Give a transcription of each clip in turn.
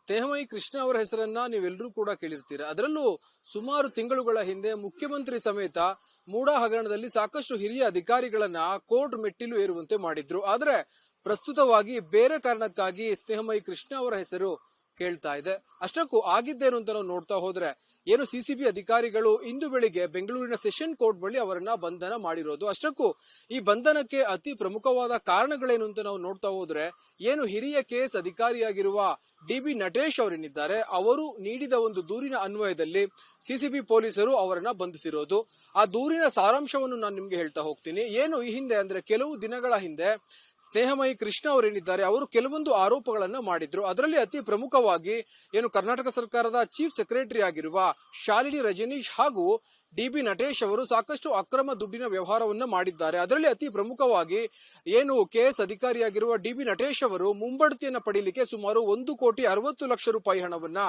ಸ್ನೇಹಮಯಿ ಕೃಷ್ಣ ಅವರ ಹೆಸರನ್ನ ನೀವೆಲ್ಲರೂ ಕೂಡ ಕೇಳಿರ್ತೀರ. ಅದರಲ್ಲೂ ಸುಮಾರು ತಿಂಗಳುಗಳ ಹಿಂದೆ ಮುಖ್ಯಮಂತ್ರಿ ಸಮೇತ ಮೂಡಾ ಹಗರಣದಲ್ಲಿ ಸಾಕಷ್ಟು ಹಿರಿಯ ಅಧಿಕಾರಿಗಳನ್ನ ಕೋರ್ಟ್ ಮೆಟ್ಟಿಲು ಏರುವಂತೆ ಮಾಡಿದ್ರು. ಆದ್ರೆ ಪ್ರಸ್ತುತವಾಗಿ ಬೇರೆ ಕಾರಣಕ್ಕಾಗಿ ಸ್ನೇಹಮಯಿ ಕೃಷ್ಣ ಅವರ ಹೆಸರು ಕೇಳ್ತಾ ಇದೆ. ಅಷ್ಟಕ್ಕೂ ಆಗಿದ್ದೇನು ಅಂತ ನಾವು ನೋಡ್ತಾ ಹೋದ್ರೆ, ಏನು ಸಿಸಿಬಿ ಅಧಿಕಾರಿಗಳು ಇಂದು ಬೆಳಿಗ್ಗೆ ಬೆಂಗಳೂರಿನ ಸೆಷನ್ ಕೋರ್ಟ್ ಬಳಿ ಅವರನ್ನ ಬಂಧನ ಮಾಡಿರೋದು. ಅಷ್ಟಕ್ಕೂ ಈ ಬಂಧನಕ್ಕೆ ಅತಿ ಪ್ರಮುಖವಾದ ಕಾರಣಗಳೇನು ಅಂತ ನಾವು ನೋಡ್ತಾ ಹೋದ್ರೆ, ಏನು ಹಿರಿಯ ಕೇಸ್ ಅಧಿಕಾರಿಯಾಗಿರುವ ಡಿ.ಬಿ. ನಟೇಶ್ ಅವರೇನಿದ್ದಾರೆ, ಅವರು ನೀಡಿದ ಒಂದು ದೂರಿನ ಅನ್ವಯದಲ್ಲಿ ಸಿಸಿಬಿ ಪೊಲೀಸರು ಅವರನ್ನ ಬಂಧಿಸಿರೋದು. ಆ ದೂರಿನ ಸಾರಾಂಶವನ್ನು ನಾನು ನಿಮ್ಗೆ ಹೇಳ್ತಾ ಹೋಗ್ತೀನಿ. ಏನು ಈ ಹಿಂದೆ ಅಂದ್ರೆ ಕೆಲವು ದಿನಗಳ ಹಿಂದೆ ಸ್ನೇಹಮಯಿ ಕೃಷ್ಣ ಅವರೇನಿದ್ದಾರೆ, ಅವರು ಕೆಲವೊಂದು ಆರೋಪಗಳನ್ನ ಮಾಡಿದ್ರು. ಅದರಲ್ಲಿ ಅತಿ ಪ್ರಮುಖವಾಗಿ ಏನು ಕರ್ನಾಟಕ ಸರ್ಕಾರದ ಚೀಫ್ ಸೆಕ್ರೆಟರಿ ಆಗಿರುವ ಶಾಲಿನಿ ರಜನೀಶ್ ಹಾಗೂ ಡಿ.ಬಿ. ನಟೇಶ್ ಅವರು ಸಾಕಷ್ಟು ಅಕ್ರಮ ದುಡ್ಡಿನ ವ್ಯವಹಾರವನ್ನ ಮಾಡಿದ್ದಾರೆ. ಅದರಲ್ಲಿ ಅತಿ ಪ್ರಮುಖವಾಗಿ ಏನು ಕೆಎಸ್ ಅಧಿಕಾರಿಯಾಗಿರುವ ಡಿ.ಬಿ. ನಟೇಶ್ ಅವರು ಮುಂಬಡ್ತಿಯನ್ನ ಪಡೆಯಲಿಕ್ಕೆ ಸುಮಾರು 1,60,00,000 ರೂಪಾಯಿ ಹಣವನ್ನ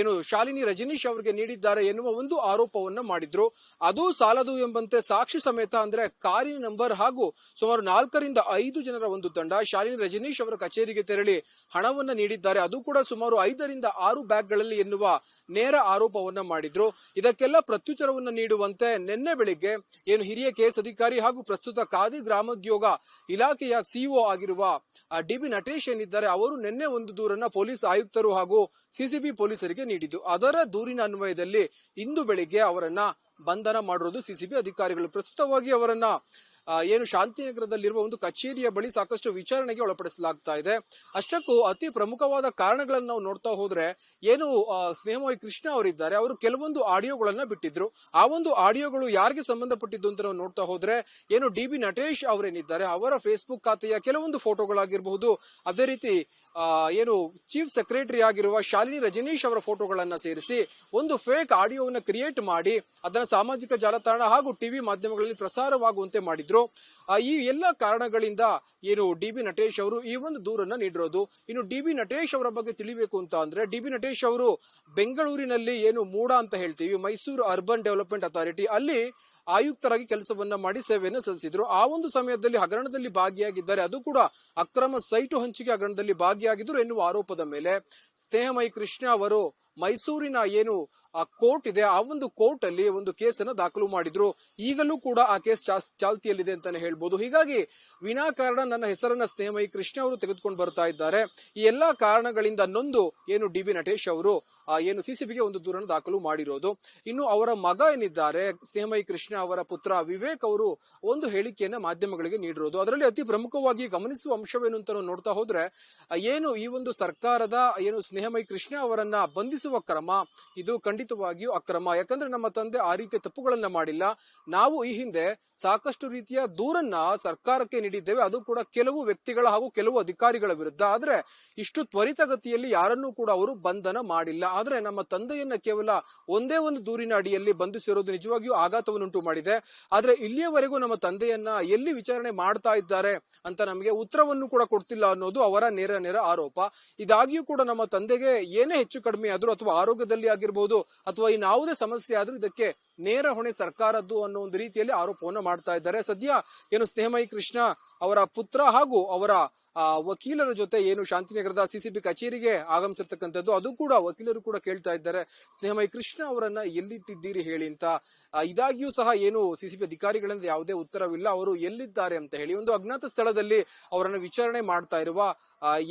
ಏನು ಶಾಲಿನಿ ರಜನೀಶ್ ಅವರಿಗೆ ನೀಡಿದ್ದಾರೆ ಎನ್ನುವ ಒಂದು ಆರೋಪವನ್ನ ಮಾಡಿದ್ರು. ಅದು ಸಾಲದು ಎಂಬಂತೆ ಸಾಕ್ಷಿ ಸಮೇತ ಅಂದ್ರೆ ಕಾರಿನ ನಂಬರ್ ಹಾಗೂ ಸುಮಾರು 4 ರಿಂದ 5 ಜನರ ಒಂದು ತಂಡ ಶಾಲಿನಿ ರಜನೀಶ್ ಅವರ ಕಚೇರಿಗೆ ತೆರಳಿ ಹಣವನ್ನ ನೀಡಿದ್ದಾರೆ. ಅದು ಕೂಡ ಸುಮಾರು 5 ರಿಂದ 6 ಬ್ಯಾಗ್ಗಳಲ್ಲಿ ಎನ್ನುವ ನೇರ ಆರೋಪವನ್ನ ಮಾಡಿದ್ರು. ಇದಕ್ಕೆಲ್ಲ ಪ್ರತ್ಯುತ್ತರವನ್ನ ನೀಡುವಂತೆ ನಿನ್ನೆ ಬೆಳಿಗ್ಗೆ ಏನು ಹಿರಿಯ ಕೆಎಸ್ ಅಧಿಕಾರಿ ಹಾಗೂ ಪ್ರಸ್ತುತ ಖಾದಿ ಗ್ರಾಮೋದ್ಯೋಗ ಇಲಾಖೆಯ ಸಿಇಒ ಆಗಿರುವ ಡಿ.ಬಿ. ನಟೇಶ್ ಏನಿದ್ದಾರೆ, ಅವರು ನಿನ್ನೆ ಒಂದು ದೂರನ್ನ ಪೊಲೀಸ್ ಆಯುಕ್ತರು ಹಾಗೂ ಸಿಸಿಬಿ ಪೊಲೀಸರಿಗೆ ನೀಡಿದ್ದು. ಅದರ ದೂರಿನ ಅನ್ವಯದಲ್ಲಿ ಇಂದು ಬೆಳಿಗ್ಗೆ ಅವರನ್ನ ಬಂಧನ ಮಾಡಿರೋದು ಸಿಸಿಬಿ ಅಧಿಕಾರಿಗಳು. ಪ್ರಸ್ತುತವಾಗಿ ಅವರನ್ನ ಏನು ಶಾಂತಿನಗರದಲ್ಲಿರುವ ಒಂದು ಕಚೇರಿಯ ಬಳಿ ಸಾಕಷ್ಟು ವಿಚಾರಣೆಗೆ ಒಳಪಡಿಸಲಾಗ್ತಾ ಇದೆ. ಅಷ್ಟಕ್ಕೂ ಅತಿ ಪ್ರಮುಖವಾದ ಕಾರಣಗಳನ್ನು ನಾವು ನೋಡ್ತಾ ಹೋದ್ರೆ, ಏನು ಸ್ನೇಹಮಯಿ ಕೃಷ್ಣ ಅವರಿದ್ದಾರೆ, ಅವರು ಕೆಲವೊಂದು ಆಡಿಯೋಗಳನ್ನ ಬಿಟ್ಟಿದ್ರು. ಆ ಒಂದು ಆಡಿಯೋಗಳು ಯಾರಿಗೆ ಸಂಬಂಧಪಟ್ಟಿದ್ದು ಅಂತ ನಾವು ನೋಡ್ತಾ ಹೋದ್ರೆ, ಏನು ಡಿ.ಬಿ. ನಟೇಶ್ ಅವರೇನಿದ್ದಾರೆ, ಅವರ ಫೇಸ್ಬುಕ್ ಖಾತೆಯ ಕೆಲವೊಂದು ಫೋಟೋಗಳಾಗಿರಬಹುದು, ಅದೇ ರೀತಿ ಏನು ಚೀಫ್ ಸೆಕ್ರೆಟರಿ ಆಗಿರುವ ಶಾಲಿನಿ ರಜನೀಶ್ ಅವರ ಫೋಟೋಗಳನ್ನ ಸೇರಿಸಿ ಒಂದು ಫೇಕ್ ಆಡಿಯೋವನ್ನ ಕ್ರಿಯೇಟ್ ಮಾಡಿ ಅದನ್ನ ಸಾಮಾಜಿಕ ಜಾಲತಾಣ ಹಾಗೂ ಟಿವಿ ಮಾಧ್ಯಮಗಳಲ್ಲಿ ಪ್ರಸಾರವಾಗುವಂತೆ ಮಾಡಿದ್ರು. ಈ ಎಲ್ಲ ಕಾರಣಗಳಿಂದ ಏನು ಡಿ.ಬಿ. ನಟೇಶ್ ಅವರು ಈ ಒಂದು ದೂರನ್ನ ನೀಡಿರೋದು. ಇನ್ನು ಡಿ.ಬಿ. ನಟೇಶ್ ಅವರ ಬಗ್ಗೆ ತಿಳಿಬೇಕು ಅಂತ ಅಂದ್ರೆ, ಡಿ.ಬಿ. ನಟೇಶ್ ಅವರು ಬೆಂಗಳೂರಿನಲ್ಲಿ ಏನು ಮೂಡಾ ಅಂತ ಹೇಳ್ತೀವಿ, ಮೈಸೂರು ಅರ್ಬನ್ ಡೆವಲಪ್ಮೆಂಟ್ ಅಥಾರಿಟಿ, ಅಲ್ಲಿ ಆಯುಕ್ತರಾಗಿ ಕೆಲಸವನ್ನ ಮಾಡಿ ಸೇವೆಯನ್ನು ಸಲ್ಲಿಸಿದ್ರು. ಆ ಒಂದು ಸಮಯದಲ್ಲಿ ಹಗರಣದಲ್ಲಿ ಭಾಗಿಯಾಗಿದ್ದಾರೆ. ಅದು ಕೂಡ ಅಕ್ರಮ ಸೈಟು ಹಂಚಿಕೆ ಹಗರಣದಲ್ಲಿ ಭಾಗಿಯಾಗಿದ್ರು ಎನ್ನುವ ಆರೋಪದ ಮೇಲೆ ಸ್ನೇಹಮಯಿ ಕೃಷ್ಣ ಅವರು ಮೈಸೂರಿನ ಏನು ಆ ಕೋರ್ಟ್ ಇದೆ, ಆ ಒಂದು ಕೋರ್ಟ್ ಅಲ್ಲಿ ಒಂದು ಕೇಸನ್ನ ದಾಖಲು ಮಾಡಿದ್ರು. ಈಗಲೂ ಕೂಡ ಆ ಕೇಸ್ ಚಾಲ್ತಿಯಲ್ಲಿದೆ ಅಂತಾನೆ ಹೇಳ್ಬೋದು. ಹೀಗಾಗಿ ವಿನಾಕಾರಣ ನನ್ನ ಹೆಸರನ್ನ ಸ್ನೇಹಮಯಿ ಕೃಷ್ಣ ಅವರು ತೆಗೆದುಕೊಂಡು ಬರ್ತಾ ಇದ್ದಾರೆ. ಈ ಎಲ್ಲಾ ಕಾರಣಗಳಿಂದ ನೊಂದು ಏನು ಡಿ.ಬಿ. ನಟೇಶ್ ಅವರು ಏನು ಸಿಸಿಬಿಗೆ ಒಂದು ದೂರನ್ನು ದಾಖಲು ಮಾಡಿರೋದು. ಇನ್ನು ಅವರ ಮಗ ಏನಿದ್ದಾರೆ ಸ್ನೇಹಮಯಿ ಕೃಷ್ಣ ಅವರ ಪುತ್ರ ವಿವೇಕ್ ಅವರು ಒಂದು ಹೇಳಿಕೆಯನ್ನ ಮಾಧ್ಯಮಗಳಿಗೆ ನೀಡಿರೋದು. ಅದರಲ್ಲಿ ಅತಿ ಪ್ರಮುಖವಾಗಿ ಗಮನಿಸುವ ಅಂಶವೇನು ಅಂತ ನೋಡ್ತಾ ಹೋದ್ರೆ, ಏನು ಈ ಒಂದು ಸರ್ಕಾರದ ಏನು ಸ್ನೇಹಮಯಿ ಕೃಷ್ಣ ಅವರನ್ನ ಬಂಧಿಸುವ ಕ್ರಮ ಇದು ಖಂಡಿತವಾಗಿಯೂ ಅಕ್ರಮ. ಯಾಕಂದ್ರೆ ನಮ್ಮ ತಂದೆ ಆ ರೀತಿಯ ತಪ್ಪುಗಳನ್ನ ಮಾಡಿಲ್ಲ. ನಾವು ಈ ಹಿಂದೆ ಸಾಕಷ್ಟು ರೀತಿಯ ದೂರನ್ನ ಸರ್ಕಾರಕ್ಕೆ ನೀಡಿದ್ದೇವೆ, ಅದು ಕೂಡ ಕೆಲವು ವ್ಯಕ್ತಿಗಳ ಹಾಗೂ ಕೆಲವು ಅಧಿಕಾರಿಗಳ ವಿರುದ್ಧ. ಆದ್ರೆ ಇಷ್ಟು ತ್ವರಿತಗತಿಯಲ್ಲಿ ಯಾರನ್ನೂ ಕೂಡ ಅವರು ಬಂಧನ ಮಾಡಿಲ್ಲ. ಆದ್ರೆ ನಮ್ಮ ತಂದೆಯನ್ನ ಕೇವಲ ಒಂದೇ ಒಂದು ದೂರಿನ ಅಡಿಯಲ್ಲಿ ಬಂಧಿಸಿರೋದು ನಿಜವಾಗಿಯೂ ಆಘಾತವನ್ನುಂಟು ಮಾಡಿದೆ. ಆದ್ರೆ ಇಲ್ಲಿಯವರೆಗೂ ನಮ್ಮ ತಂದೆಯನ್ನ ಎಲ್ಲಿ ವಿಚಾರಣೆ ಮಾಡ್ತಾ ಇದ್ದಾರೆ ಅಂತ ನಮಗೆ ಉತ್ತರವನ್ನು ಕೂಡ ಕೊಡ್ತಿಲ್ಲ ಅನ್ನೋದು ಅವರ ನೇರ ಆರೋಪ. ಇದಾಗಿಯೂ ಕೂಡ ನಮ್ಮ ತಂದೆಗೆ ಏನೇ ಹೆಚ್ಚು ಕಡಿಮೆ ಆದ್ರೂ ಅಥವಾ ಆರೋಗ್ಯದಲ್ಲಿ ಆಗಿರ್ಬೋದು ಅಥವಾ ಇನ್ಯಾವುದೇ ಸಮಸ್ಯೆ ಆದ್ರೂ ಇದಕ್ಕೆ ನೇರ ಹೊಣೆ ಸರ್ಕಾರದ್ದು ಅನ್ನೋ ಒಂದು ರೀತಿಯಲ್ಲಿ ಆರೋಪವನ್ನು ಮಾಡ್ತಾ ಇದ್ದಾರೆ. ಸದ್ಯ ಏನು ಸ್ನೇಹಮಯಿ ಕೃಷ್ಣ ಅವರ ಪುತ್ರ ಹಾಗೂ ಅವರ ವಕೀಲರ ಜೊತೆ ಏನು ಶಾಂತಿನಗರದ ಸಿಸಿಬಿ ಕಚೇರಿಗೆ ಆಗಮಿಸಿರ್ತಕ್ಕಂಥದ್ದು, ಅದು ಕೂಡ ವಕೀಲರು ಕೂಡ ಕೇಳ್ತಾ ಇದ್ದಾರೆ, ಸ್ನೇಹಮಯಿ ಕೃಷ್ಣ ಅವರನ್ನ ಎಲ್ಲಿಟ್ಟಿದ್ದೀರಿ ಹೇಳಿ ಅಂತ. ಇದಾಗಿಯೂ ಸಹ ಏನು ಸಿಸಿಬಿ ಅಧಿಕಾರಿಗಳಿಂದ ಯಾವುದೇ ಉತ್ತರವಿಲ್ಲ, ಅವರು ಎಲ್ಲಿದ್ದಾರೆ ಅಂತ ಹೇಳಿ. ಒಂದು ಅಜ್ಞಾತ ಸ್ಥಳದಲ್ಲಿ ಅವರನ್ನು ವಿಚಾರಣೆ ಮಾಡ್ತಾ ಇರುವ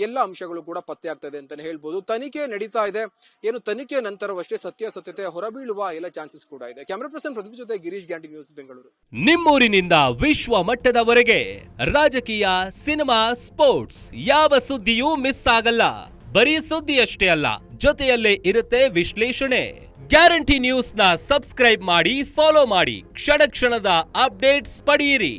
ಎಲ್ಲ ಅಂಶಗಳು ಕೂಡ ಪತ್ತೆ ಆಗ್ತಾ ಇದೆ ಅಂತಾನೆ ಹೇಳ್ಬೋದು. ತನಿಖೆ ನಡೀತಾ ಇದೆ. ಏನು ತನಿಖೆ ನಂತರವಷ್ಟೇ ಸತ್ಯಾಸತ್ಯತೆ ಹೊರಬೀಳುವ ಎಲ್ಲ ಚಾನ್ಸಸ್ ಕೂಡ ಇದೆ. ಕ್ಯಾಮರಾ ಪರ್ಸನ್ ಪ್ರದೀಪ್ ಜೊತೆ ಗಿರೀಶ್ ಗ್ಯಾಂಟಿ, ನ್ಯೂಸ್ ಬೆಂಗಳೂರು. ನಿಮ್ಮೂರಿನಿಂದ ವಿಶ್ವ ಮಟ್ಟದವರೆಗೆ ರಾಜಕೀಯ, ಸಿನಿಮಾ, ಸ್ಪೋರ್ಟ್ಸ್ ಯಾವ ಸುದ್ದಿಯೂ ಮಿಸ್ ಆಗಲ್ಲ. ಬರೀ ಸುದ್ದಿ ಅಷ್ಟೇ ಅಲ್ಲ, ಜೊತೆಯಲ್ಲೇ ಇರುತ್ತೆ ವಿಶ್ಲೇಷಣೆ. ಗ್ಯಾರಂಟಿ ನ್ಯೂಸ್ ನ ಸಬ್ಸ್ಕ್ರೈಬ್ ಮಾಡಿ, ಫಾಲೋ ಮಾಡಿ, ಕ್ಷಣ ಕ್ಷಣದ ಅಪ್ಡೇಟ್ಸ್ ಪಡೆಯಿರಿ.